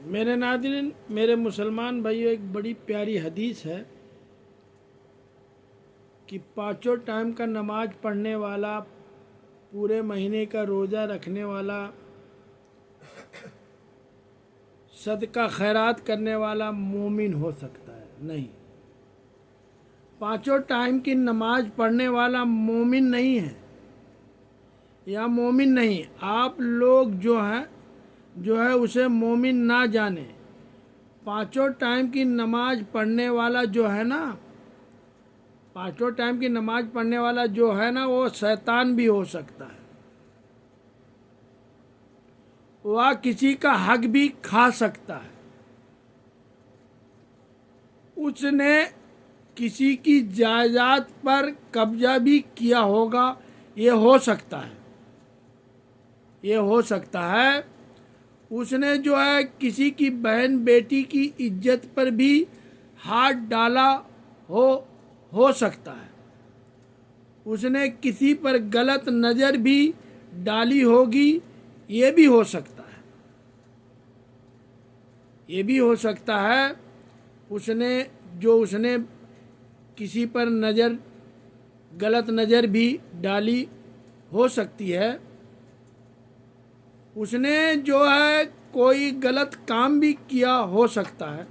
میرے ناظرین، میرے مسلمان بھائیو، ایک بڑی پیاری حدیث ہے کہ پانچوں ٹائم کا نماز پڑھنے والا، پورے مہینے کا روزہ رکھنے والا، صدقہ خیرات کرنے والا مومن ہو سکتا ہے؟ نہیں، پانچوں ٹائم کی نماز پڑھنے والا مومن نہیں ہے یا مومن نہیں. آپ لوگ جو ہے اسے مومن نہ جانیں. پانچوں ٹائم کی نماز پڑھنے والا جو ہے نا، پانچوں ٹائم کی نماز پڑھنے والا جو ہے نا، وہ شیطان بھی ہو سکتا ہے. وہ کسی کا حق بھی کھا سکتا ہے. اس نے کسی کی جائیداد پر قبضہ بھی کیا ہوگا. یہ ہو سکتا ہے، یہ ہو سکتا ہے. اس نے جو ہے کسی کی بہن بیٹی کی عزت پر بھی ہاتھ ڈالا ہو سکتا ہے. اس نے کسی پر غلط نظر بھی ڈالی ہوگی. یہ بھی ہو سکتا ہے، یہ بھی ہو سکتا ہے. اس نے کسی پر غلط نظر بھی ڈالی ہو سکتی ہے. اس نے جو ہے کوئی غلط کام بھی کیا ہو سکتا ہے.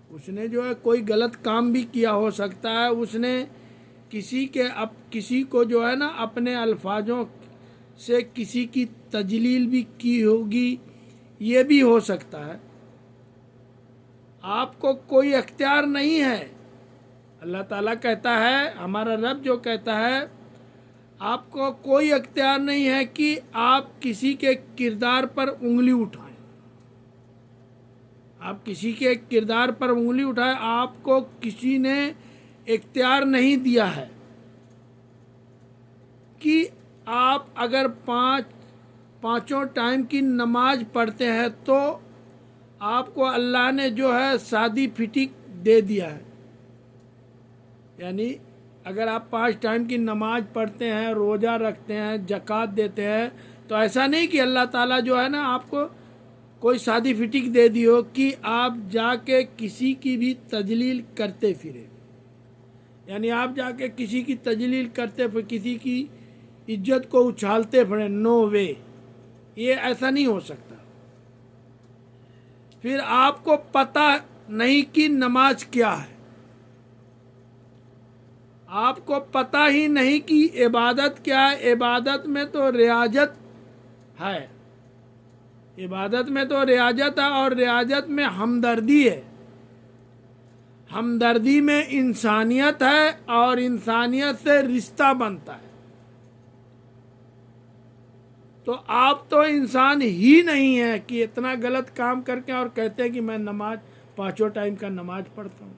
اس نے جو ہے کوئی غلط کام بھی کیا ہو سکتا ہے. اس نے کسی کو جو ہے نا اپنے الفاظوں سے کسی کی تجلیل بھی کی ہوگی. یہ بھی ہو سکتا ہے. آپ کو کوئی اختیار نہیں ہے. اللہ تعالیٰ کہتا ہے، ہمارا رب جو کہتا ہے، آپ کو کوئی اختیار نہیں ہے کہ آپ کسی کے کردار پر انگلی اٹھائیں. آپ کسی کے کردار پر انگلی اٹھائیں. آپ کو کسی نے اختیار نہیں دیا ہے کہ آپ اگر پانچوں ٹائم کی نماز پڑھتے ہیں تو آپ کو اللہ نے جو ہے سادی فٹک دے دیا ہے. یعنی اگر آپ 5 ٹائم کی نماز پڑھتے ہیں، روزہ رکھتے ہیں، زکوٰۃ دیتے ہیں، تو ایسا نہیں کہ اللہ تعالیٰ جو ہے نا آپ کو کوئی سادی فٹک دے دی ہو کہ آپ جا کے کسی کی بھی تجلیل کرتے پھرے. یعنی آپ جا کے کسی کی تجلیل کرتے پھرے، کسی کی عزت کو اچھالتے پھرے. نو وے، یہ ایسا نہیں ہو سکتا. پھر آپ کو پتہ نہیں کہ نماز کیا ہے. آپ کو پتہ ہی نہیں کہ عبادت کیا ہے. عبادت میں تو ریاضت ہے. عبادت میں تو ریاضت ہے، اور ریاضت میں ہمدردی ہے. ہمدردی میں انسانیت ہے، اور انسانیت سے رشتہ بنتا ہے. تو آپ تو انسان ہی نہیں ہے کہ اتنا غلط کام کر کے اور کہتے ہیں کہ میں پانچوں ٹائم کا نماز پڑھتا ہوں.